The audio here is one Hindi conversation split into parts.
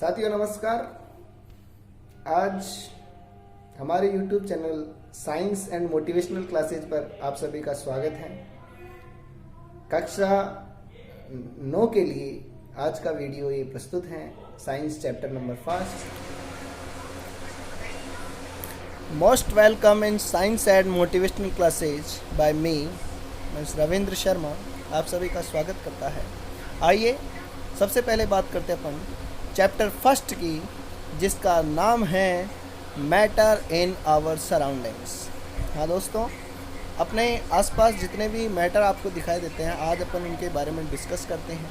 साथियों नमस्कार। आज हमारे YouTube channel science and motivational classes पर आप सभी का स्वागत है। कक्षा 9 के लिए आज का वीडियो ये प्रस्तुत है। Science chapter number 5। Most welcome in science and motivational classes by me miss Ravindra Sharma आप सभी का स्वागत करता है। आइए सबसे पहले बात करते हैं अपन चैप्टर फर्स्ट की, जिसका नाम है मैटर इन आवर सराउंडिंग्स। हाँ दोस्तों, अपने आसपास जितने भी मैटर आपको दिखाई देते हैं आज अपन उनके बारे में डिस्कस करते हैं।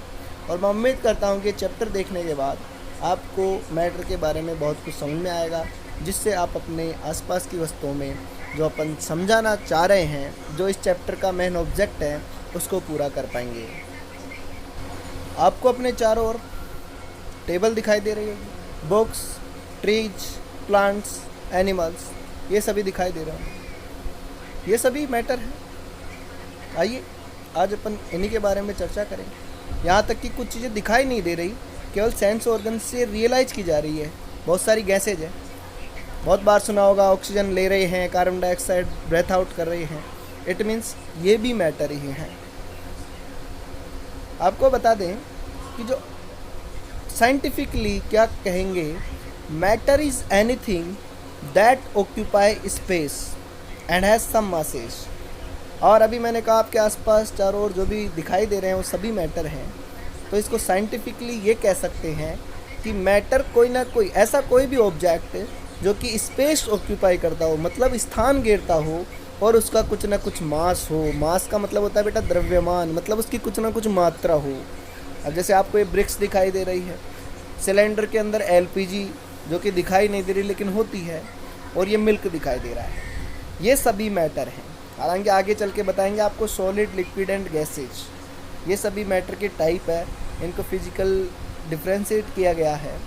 और मैं उम्मीद करता हूँ कि चैप्टर देखने के बाद आपको मैटर के बारे में बहुत कुछ समझ में आएगा, जिससे आप अपने आसपास की वस्तुओं में जो अपन समझाना चाह रहे हैं, जो इस चैप्टर का मेन ऑब्जेक्ट है, उसको पूरा कर पाएंगे। आपको अपने चारों ओर टेबल दिखाई दे रही है, बुक्स, ट्रीज, प्लांट्स, एनिमल्स, ये सभी दिखाई दे रहे हैं। ये सभी मैटर हैं। आइए आज अपन इन्हीं के बारे में चर्चा करें। यहाँ तक कि कुछ चीज़ें दिखाई नहीं दे रही, केवल सेंस ऑर्गन से रियलाइज की जा रही है। बहुत सारी गैसेज है, बहुत बार सुना होगा, ऑक्सीजन ले रहे हैं, कार्बन डाइऑक्साइड ब्रेथ आउट कर रहे हैं। इट मीन्स ये भी मैटर ही हैं। आपको बता दें कि जो साइंटिफिकली क्या कहेंगे, matter is anything that occupy space and has some masses. और अभी मैंने कहा आपके आसपास चारों ओर जो भी दिखाई दे रहे हैं वो सभी मैटर हैं। तो इसको साइंटिफिकली ये कह सकते हैं कि मैटर कोई ना कोई ऐसा कोई भी ऑब्जेक्ट जो कि स्पेस ऑक्यूपाई करता हो, मतलब स्थान घेरता हो, और उसका कुछ ना कुछ मास हो। मास का मतलब होता है बेटा द्रव्यमान, मतलब उसकी कुछ ना कुछ मात्रा हो। अब जैसे आपको ये ब्रिक्स दिखाई दे रही है, सिलेंडर के अंदर एलपीजी जो कि दिखाई नहीं दे रही लेकिन होती है, और ये मिल्क दिखाई दे रहा है। ये सभी मैटर हैं। हालांकि आगे चल के बताएंगे आपको सॉलिड, लिक्विड एंड गैसेज, ये सभी मैटर के टाइप है। इनको फिजिकल डिफ्रेंशिएट किया गया है।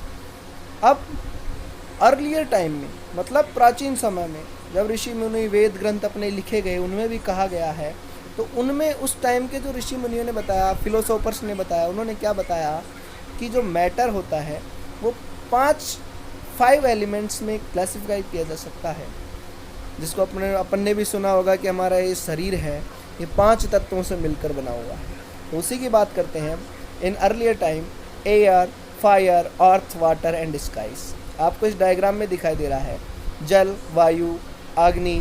अब अर्लियर टाइम में, मतलब प्राचीन समय में, जब ऋषि मुनि वेद ग्रंथ अपने लिखे गए, उनमें भी कहा गया है, तो उनमें उस टाइम के जो ऋषि मुनियों ने बताया, फिलोसोफर्स ने बताया, उन्होंने क्या बताया कि जो मैटर होता है वो 5 एलिमेंट्स में क्लासिफाई किया जा सकता है। जिसको अपन ने भी सुना होगा कि हमारा ये शरीर है, ये 5 तत्वों से मिलकर बना हुआ है। तो उसी की बात करते हैं। In earlier time air, fire, earth, water and skies. आपको इस डायग्राम में दिखाई दे रहा है जल, वायु, अग्नि,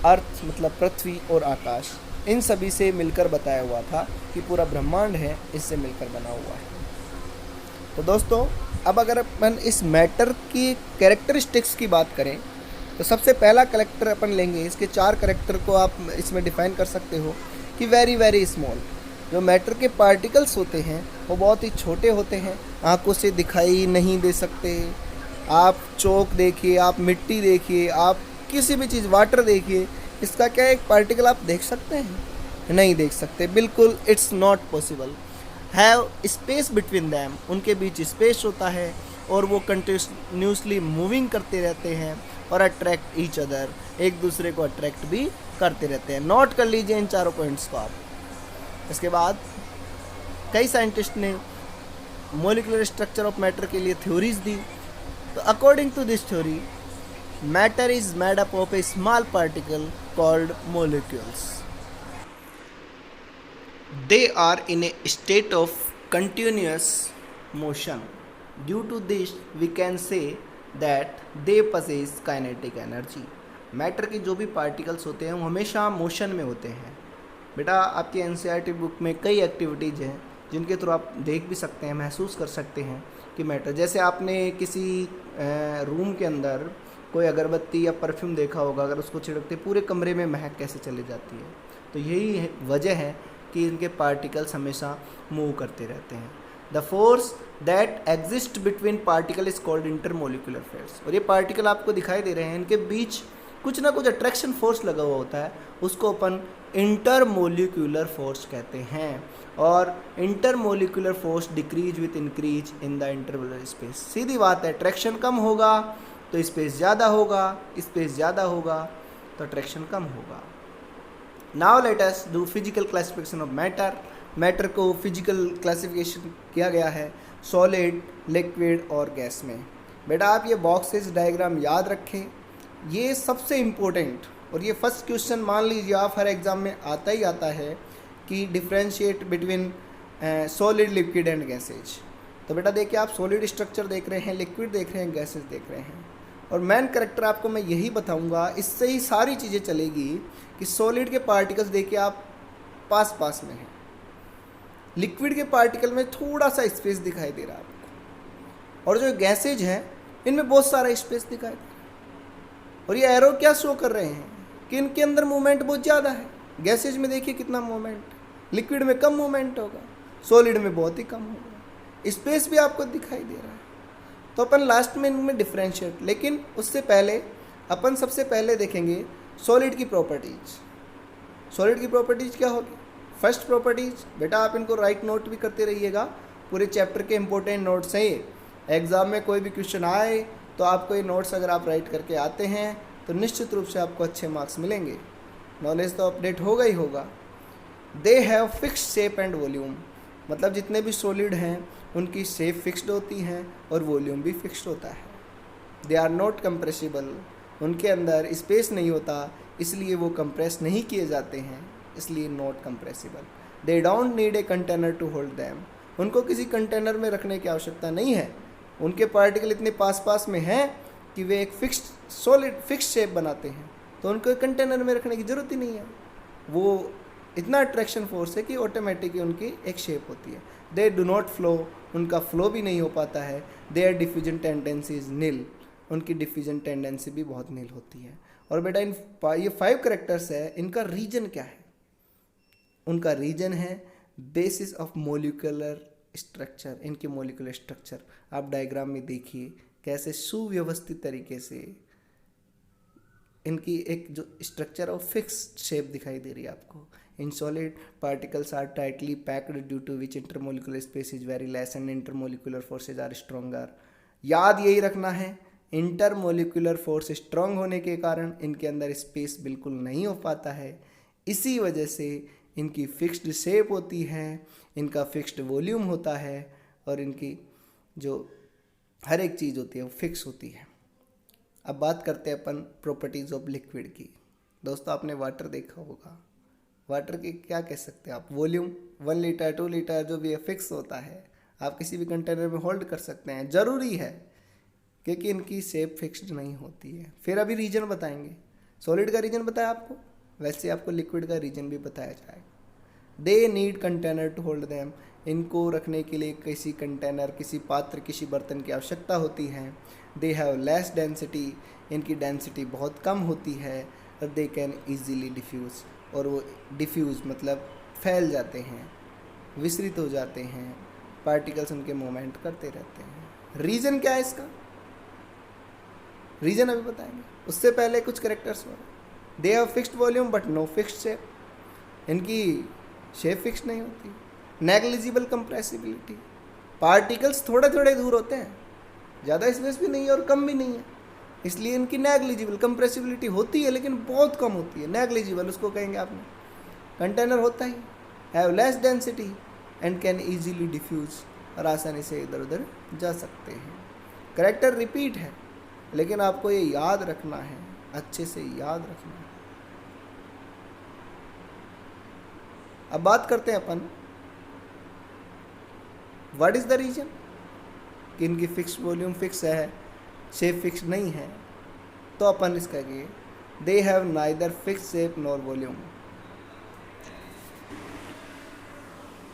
अर्थ मतलब पृथ्वी, और आकाश। इन सभी से मिलकर बताया हुआ था कि पूरा ब्रह्मांड है, इससे मिलकर बना हुआ है। तो दोस्तों, अब अगर अपन इस मैटर की कैरेक्टरिस्टिक्स की बात करें तो सबसे पहला कैरेक्टर अपन लेंगे। इसके 4 कैरेक्टर को आप इसमें डिफाइन कर सकते हो कि वेरी वेरी स्मॉल। जो मैटर के पार्टिकल्स होते हैं वो बहुत ही छोटे होते हैं, आंखों से दिखाई नहीं दे सकते। आप चौक देखिए, आप मिट्टी देखिए, आप किसी भी चीज़, वाटर देखिए, इसका क्या एक पार्टिकल आप देख सकते हैं? नहीं देख सकते, बिल्कुल it's not possible. Have space between them, उनके बीच स्पेस होता है, और वो कंटिन्यूसली मूविंग करते रहते हैं और अट्रैक्ट ईच अदर, एक दूसरे को अट्रैक्ट भी करते रहते हैं। नोट कर लीजिए इन 4 पॉइंट्स को आप। इसके बाद कई साइंटिस्ट ने मॉलिक्यूलर स्ट्रक्चर ऑफ मैटर के लिए थ्योरीज दी। तो according to this theory, matter is made up of a small particle called molecules. They are in a state of continuous motion. Due to this, we can say that they possess kinetic energy. Matter के जो भी पार्टिकल्स होते हैं वो हमेशा मोशन में होते हैं। बेटा आपकी एनसीईआरटी बुक में कई एक्टिविटीज़ हैं जिनके थ्रू आप देख भी सकते हैं, महसूस कर सकते हैं कि मैटर, जैसे आपने किसी रूम के अंदर कोई अगरबत्ती या परफ्यूम देखा होगा, अगर उसको छिड़कते पूरे कमरे में महक कैसे चली जाती है। तो यही वजह है कि इनके पार्टिकल्स हमेशा मूव करते रहते हैं। The force that exist between particle is called intermolecular force. और ये पार्टिकल आपको दिखाई दे रहे हैं, इनके बीच कुछ ना कुछ अट्रैक्शन फोर्स लगा हुआ होता है, उसको अपन इंटरमोलिकुलर फोर्स कहते हैं। और intermolecular force decrease with increase in the interval space. सीधी बात है, अट्रैक्शन कम होगा तो स्पेस ज़्यादा होगा, स्पेस ज़्यादा होगा तो अट्रैक्शन कम होगा। Now let us do physical classification of matter. Matter को फिजिकल क्लासिफिकेशन किया गया है। सॉलिड, लिक्विड और गैस में। बेटा आप ये बॉक्सेस डायग्राम याद रखें, ये सबसे इम्पोर्टेंट, और ये फर्स्ट क्वेश्चन मान लीजिए आप हर एग्ज़ाम में आता ही आता है कि differentiate between solid, liquid and gases. तो बेटा देखिए, आप सॉलिड स्ट्रक्चर देख रहे हैं, लिक्विड देख रहे हैं, गैसेज देख रहे हैं, और मेन करेक्टर आपको मैं यही बताऊंगा, इससे ही सारी चीज़ें चलेगी कि सॉलिड के पार्टिकल्स देखिए आप पास पास में हैं, लिक्विड के पार्टिकल में थोड़ा सा स्पेस दिखाई दे रहा है आपको, और जो गैसेज हैं इनमें बहुत सारा स्पेस दिखाई दे रहा है। और ये एरो क्या शो कर रहे हैं कि इनके अंदर मूवमेंट बहुत ज़्यादा है। गैसेज में देखिए कितना मूवमेंट, लिक्विड में कम मूवमेंट होगा, सॉलिड में बहुत ही कम होगा, स्पेस भी आपको दिखाई दे रहा है। तो अपन लास्ट में इनमें डिफ्रेंशिएट, लेकिन उससे पहले अपन सबसे पहले देखेंगे सॉलिड की प्रॉपर्टीज। सॉलिड की प्रॉपर्टीज क्या होगी? फर्स्ट प्रॉपर्टीज, बेटा आप इनको राइट नोट भी करते रहिएगा, पूरे चैप्टर के इंपॉर्टेंट नोट्स हैं ये। एग्जाम में कोई भी क्वेश्चन आए तो आपको ये नोट्स अगर आप राइट करके आते हैं तो निश्चित रूप से आपको अच्छे मार्क्स मिलेंगे। नॉलेज तो अपडेट होगा ही होगा। दे have fixed shape and volume, मतलब जितने भी सॉलिड हैं उनकी शेप फिक्स्ड होती हैं और वॉल्यूम भी फिक्स्ड होता है। दे आर नॉट कंप्रेसिबल, उनके अंदर स्पेस नहीं होता, इसलिए वो कंप्रेस नहीं किए जाते हैं, इसलिए not compressible. They don't need a container to hold them, उनको किसी कंटेनर में रखने की आवश्यकता नहीं है, उनके पार्टिकल इतने पास पास में हैं कि वे एक फिक्स्ड सॉलिड फिक्स्ड शेप बनाते हैं, तो उनको एक कंटेनर में रखने की ज़रूरत ही नहीं है। वो इतना अट्रैक्शन फोर्स है कि ऑटोमेटिकली उनकी एक शेप होती है। दे डू नॉट फ्लो, उनका फ्लो भी नहीं हो पाता है। देयर डिफ्यूजन टेंडेंसी इज नील, उनकी डिफ्यूजन टेंडेंसी भी बहुत नील होती है। और बेटा इन ये 5 कैरेक्टर्स है, इनका रीजन क्या है? उनका रीजन है बेसिस ऑफ मोलिकुलर स्ट्रक्चर। इनके मोलिकुलर स्ट्रक्चर आप डायग्राम में देखिए कैसे सुव्यवस्थित तरीके से इनकी एक जो स्ट्रक्चर और फिक्स्ड शेप दिखाई दे रही है आपको। In solid particles are tightly packed due to which intermolecular space is very less and intermolecular forces are stronger. याद यही रखना है, इंटरमोलिकुलर फोर्स स्ट्रांग होने के कारण इनके अंदर स्पेस बिल्कुल नहीं हो पाता है, इसी वजह से इनकी फिक्स्ड शेप होती है, इनका फिक्स्ड वॉल्यूम होता है, और इनकी जो हर एक चीज़ होती है वो फिक्स होती है। अब बात करते हैं अपन प्रॉपर्टीज़ ऑफ लिक्विड की। दोस्तों आपने वाटर देखा होगा, वाटर की क्या कह सकते हैं आप? वॉल्यूम 1 लीटर 2 लीटर जो भी है फिक्स होता है, आप किसी भी कंटेनर में होल्ड कर सकते हैं, ज़रूरी है क्योंकि इनकी शेप फिक्स्ड नहीं होती है। फिर अभी रीजन बताएंगे, सॉलिड का रीजन बताया आपको, वैसे आपको लिक्विड का रीजन भी बताया जाएगा। They need container to hold them, इनको रखने के लिए किसी कंटेनर, किसी पात्र, किसी बर्तन की आवश्यकता होती है। दे हैव लेस डेंसिटी, इनकी डेंसिटी बहुत कम होती है। और दे कैन ईजीली डिफ्यूज़, और वो डिफ्यूज़ मतलब फैल जाते हैं, विसरित हो जाते हैं, पार्टिकल्स उनके मूवमेंट करते रहते हैं। रीज़न क्या है इसका? रीज़न अभी बताएंगे, उससे पहले कुछ कैरेक्टर्स और। They have fixed volume but no fixed shape, इनकी शेप फिक्स नहीं होती। नेग्लिजिबल कंप्रेसिबिलिटी, पार्टिकल्स थोड़े थोड़े दूर होते हैं, ज़्यादा स्पेस भी नहीं है और कम भी नहीं है, इसलिए इनकी नेग्लिजिबल कंप्रेसिबिलिटी होती है लेकिन बहुत कम होती है। नेग्लिजिबल उसको कहेंगे आपने, कंटेनर होता ही। Have less density and can easily diffuse, और आसानी से इधर उधर जा सकते हैं। करेक्टर रिपीट है लेकिन आपको ये याद रखना है, अच्छे से याद रखना है। अब बात करते हैं अपन व्हाट इज द रीजन कि इनकी फिक्स वॉल्यूम फिक्स है, शेप फिक्स नहीं है। तो अपन इसका ये they have neither fix shape nor volume.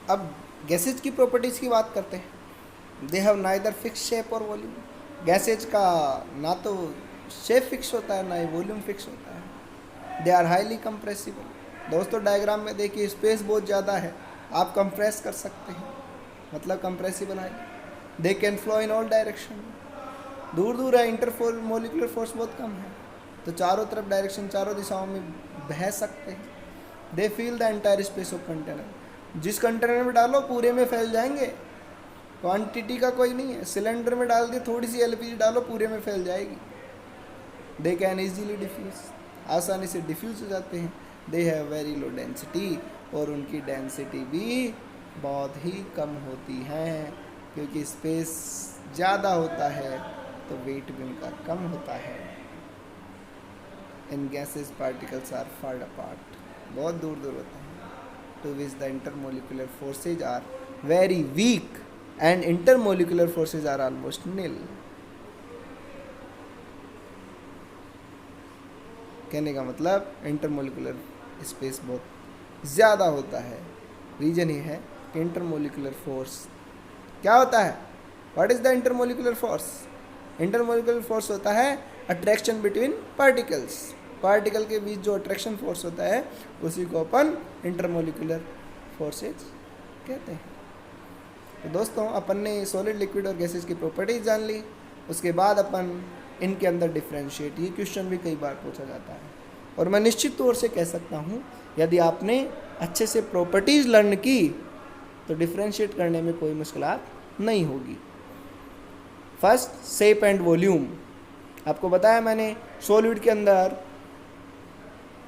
अब गैसेज की प्रॉपर्टीज की बात करते हैं। They have neither fix shape और वॉल्यूम, गैसेज का ना तो शेप फिक्स होता है ना ही वॉल्यूम फिक्स होता है। दे आर हाईली कंप्रेसिबल, दोस्तों डायग्राम में देखिए स्पेस बहुत ज़्यादा है, आप कंप्रेस कर सकते हैं, मतलब कंप्रेसिबल है। They can flow in all direction, दूर दूर है, इंटरफोल मोलिकुलर फोर्स बहुत कम है, तो चारों तरफ डायरेक्शन, चारों दिशाओं में बह सकते हैं। They feel the entire space of container, जिस कंटेनर में डालो पूरे में फैल जाएंगे, क्वांटिटी का कोई नहीं है। सिलेंडर में डाल दिए, थोड़ी सी एलपीजी डालो पूरे में फैल जाएगी। दे कैन ईजीली डिफ्यूज, आसानी से डिफ्यूज हो जाते हैं। They have very low density, और उनकी डेंसिटी भी बहुत ही कम होती है। क्योंकि स्पेस ज़्यादा होता है तो वेट भी उनका कम होता है। In gases particles are far apart, बहुत दूर दूर होते हैं। To which the intermolecular forces are very weak and intermolecular forces are almost nil. कहने का मतलब इंटरमोलिकुलर स्पेस बहुत ज़्यादा होता है। रीजन ये है कि इंटरमोलिकुलर फोर्स क्या होता है? What is the intermolecular force? Intermolecular force होता है अट्रैक्शन बिटवीन पार्टिकल्स। पार्टिकल के बीच जो अट्रैक्शन फोर्स होता है उसी को अपन इंटरमोलिकुलर फोर्सेज कहते हैं। तो दोस्तों, अपन ने सॉलिड, लिक्विड और गैसेज की प्रॉपर्टीज जान ली। उसके बाद अपन इनके अंदर डिफ्रेंशिएट, ये क्वेश्चन भी कई बार पूछा जाता है और मैं निश्चित तौर से कह सकता हूँ यदि आपने अच्छे से प्रॉपर्टीज लर्न की तो डिफ्रेंशिएट करने में कोई मुश्किलात नहीं होगी। First, shape and volume. आपको बताया मैंने सॉलिड के अंदर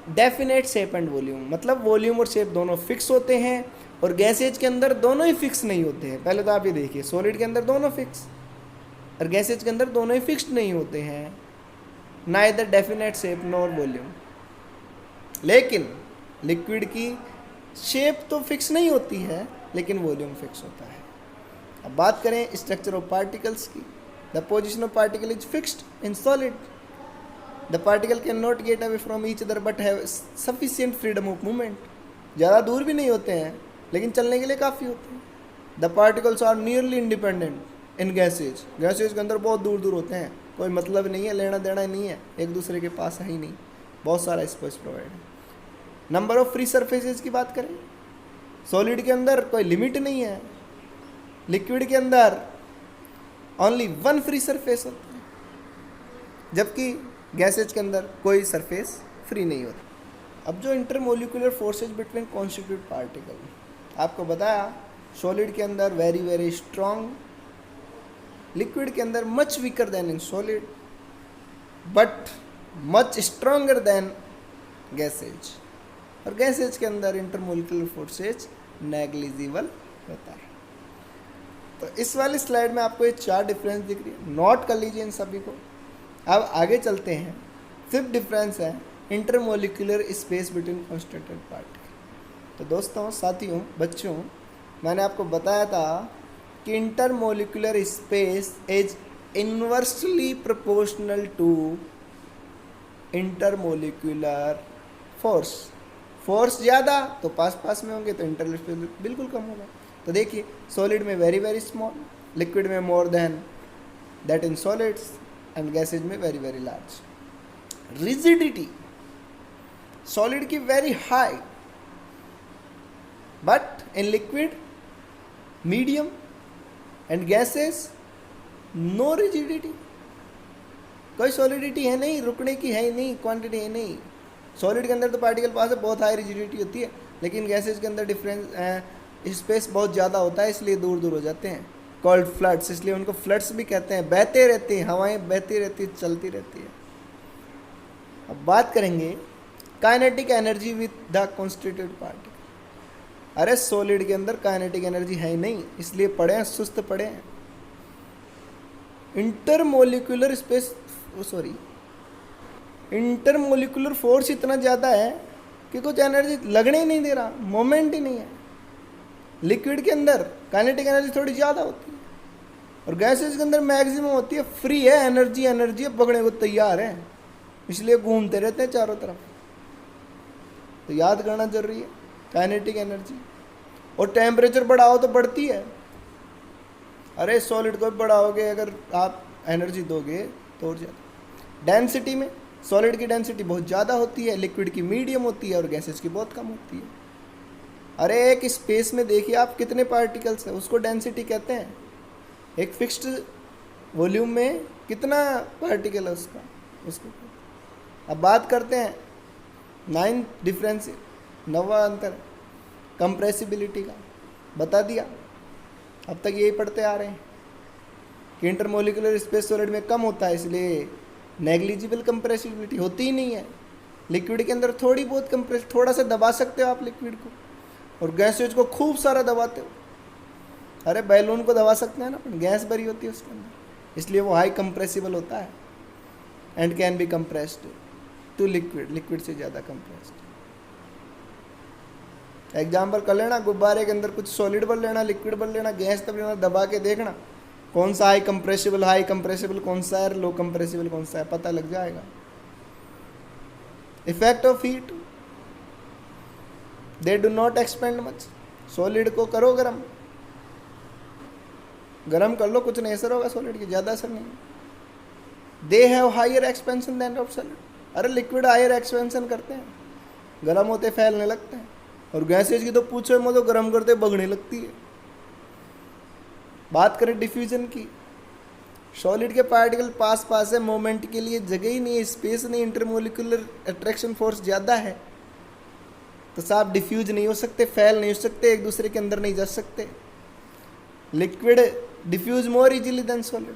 डेफिनेट शेप एंड वॉल्यूम, मतलब वॉल्यूम और शेप दोनों फिक्स होते हैं, और गैसेज के अंदर दोनों ही फिक्स नहीं होते हैं। पहले तो आप ये देखिए, सॉलिड के अंदर दोनों फिक्स और गैसेज के अंदर दोनों ही फिक्स्ड नहीं होते हैं, neither definite shape nor volume. लेकिन लिक्विड की शेप तो फिक्स नहीं होती है लेकिन वॉल्यूम फिक्स होता है। अब बात करें स्ट्रक्चर ऑफ पार्टिकल्स की। The position of particle is fixed in solid. The particle can not get away from each other but have sufficient freedom of movement. ज़्यादा दूर भी नहीं होते हैं लेकिन चलने के लिए काफ़ी होते हैं। The particles are nearly independent in gases. Gases के अंदर बहुत दूर दूर होते हैं, कोई मतलब नहीं है, लेना देना नहीं है, एक दूसरे के पास है ही नहीं, बहुत सारा स्पेस प्रोवाइड है। नंबर ऑफ फ्री सरफेसेज की बात करें, सॉलिड के अंदर कोई लिमिट नहीं है, लिक्विड के अंदर ओनली वन फ्री सरफेस होता है, जबकि गैसेज के अंदर कोई सरफेस फ्री नहीं होता। अब जो intermolecular forces between constitute particle, आपको बताया सॉलिड के अंदर वेरी वेरी स्ट्रॉन्ग, लिक्विड के अंदर much weaker then in solid but much stronger than gases, और गैसेज के अंदर इंटरमोलिकुलर फोर्सेज नेग्लिजिबल होता है। तो इस वाली स्लाइड में आपको ये 4 डिफरेंस दिख रही है, नोट कर लीजिए इन सभी को। अब आगे चलते हैं। 5th डिफरेंस है intermolecular space between constituent particle. तो दोस्तों, साथियों, बच्चों, मैंने आपको बताया था कि intermolecular space is inversely proportional to intermolecular force. Force ज़्यादा तो पास पास में होंगे तो इंटरमोलिकुलर स्पेस बिल्कुल कम होगा। तो देखिए, सॉलिड में वेरी वेरी स्मॉल, लिक्विड में more than that in solids, and gases में very very large. Rigidity solid की very high, but in liquid medium and gases no rigidity. कोई सॉलिडिटी है नहीं, रुकने की है ही नहीं, क्वांटिटी है नहीं। सॉलिड के अंदर तो पार्टिकल पास है, बहुत हाई रिजिडिटी होती है, लेकिन गैसेज के अंदर डिफरेंस स्पेस बहुत ज़्यादा होता है, इसलिए दूर दूर हो जाते हैं। कॉल्ड फ्लड्स, इसलिए उनको फ्लड्स भी कहते हैं। बहते रहती हैं, हवाएं बहती रहती, चलती रहती है। अब बात करेंगे kinetic energy with the constituted particle. अरे सॉलिड के अंदर काइनेटिक एनर्जी है ही नहीं, इसलिए पड़े हैं, सुस्त पड़े हैं। इंटरमोलिकुलर स्पेस इंटरमोलिकुलर फोर्स इतना ज़्यादा है कि कुछ एनर्जी लगने ही नहीं दे रहा, मोमेंट ही नहीं है। लिक्विड के अंदर काइनेटिक एनर्जी थोड़ी ज़्यादा होती है और गैसेज के अंदर मैक्सिमम होती है, फ्री है, एनर्जी एनर्जी पकड़ने को तैयार है, इसलिए घूमते रहते हैं चारों तरफ। तो याद करना जरूरी है काइनेटिक एनर्जी। और टेम्परेचर बढ़ाओ तो बढ़ती है। अरे सॉलिड को बढ़ाओगे अगर आप एनर्जी दोगे तो और ज़्यादा। डेंसिटी में सॉलिड की डेंसिटी बहुत ज़्यादा होती है, लिक्विड की मीडियम होती है और गैसेज की बहुत कम होती है। अरे एक स्पेस में देखिए आप कितने पार्टिकल्स हैं, उसको डेंसिटी कहते हैं। एक फिक्स्ड वॉल्यूम में कितना पार्टिकल है उसको। अब बात करते हैं 9 डिफरेंस, 9वां अंतर कंप्रेसिबिलिटी का। बता दिया, अब तक यही पढ़ते आ रहे हैं कि इंटरमोलिकुलर स्पेस सॉलिड में कम होता है, इसलिए नेग्लिजिबल कंप्रेसिबिलिटी होती ही नहीं है। लिक्विड के अंदर थोड़ी बहुत कंप्रेस, थोड़ा सा दबा सकते हो आप लिक्विड को, और गैसेज को खूब सारा दबाते हो। अरे बैलून को दबा सकते हैं ना, अपन गैस भरी होती है उसके अंदर, इसलिए वो हाई कंप्रेसिबल होता है and can be compressed to liquid, liquid से ज़्यादा कंप्रेस्ड। एग्जाम्पल कर लेना, गुब्बारे के अंदर कुछ सॉलिड भर लेना, लिक्विड भर लेना, गैस तब लेना, दबा के देखना कौन सा हाई कंप्रेसिबल कौन सा है, लो कंप्रेसिबल कौन सा है, पता लग जाएगा। Effect of heat, they do not expand much. Solid को करो गरम, गरम कर लो, कुछ नहीं असर होगा सॉलिड की, ज़्यादा असर नहीं। They have higher expansion than of solid, अरे लिक्विड हायर एक्सपेंशन करते हैं, गर्म होते फैलने लगते हैं, और गैसेज की तो पूछो मत, तो गर्म करते भगने लगती है। बात करें डिफ्यूजन की, सॉलिड के पार्टिकल पास पास है, मोमेंट के लिए जगह ही नहीं है, स्पेस नहीं, इंटरमोलिकुलर अट्रैक्शन फोर्स ज़्यादा है, तो साफ डिफ्यूज नहीं हो सकते, फैल नहीं हो सकते, एक दूसरे के अंदर नहीं जा सकते। Liquid diffuse more easily than solid,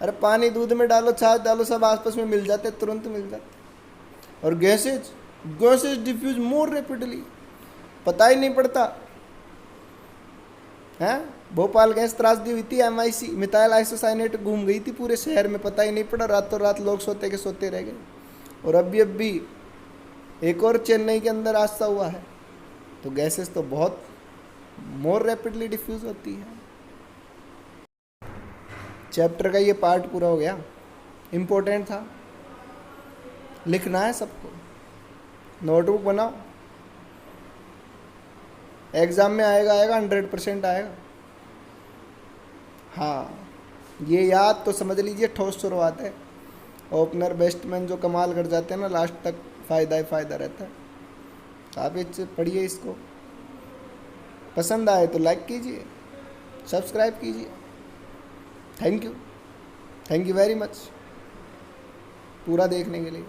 अरे पानी दूध में डालो, छाछ डालो, सब आसपास में मिल जाते, तुरंत मिल जाते। और gases, gases diffuse more rapidly, पता ही नहीं पड़ता है। भोपाल गैस त्रासदी हुई थी, MIC मिथाइल आइसोसाइनेट घूम गई थी पूरे शहर में, पता ही नहीं पड़ा, रातों रात लोग सोते के सोते रह गए। और अभी एक और चेन्नई के अंदर हादसा हुआ है। तो गैसेस तो बहुत मोर रैपिडली डिफ्यूज होती है। चैप्टर का ये पार्ट पूरा हो गया, इम्पोर्टेंट था, लिखना है सबको, नोटबुक बनाओ, एग्ज़ाम में आएगा 100% आएगा। हाँ, ये याद तो समझ लीजिए, ठोस शुरुआत है। ओपनर बैट्समैन जो कमाल कर जाते हैं ना, लास्ट तक फ़ायदा ही फ़ायदा रहता है। आप इससे पढ़िए, इसको पसंद आए तो लाइक कीजिए, सब्सक्राइब कीजिए। थैंक यू वेरी मच पूरा देखने के लिए।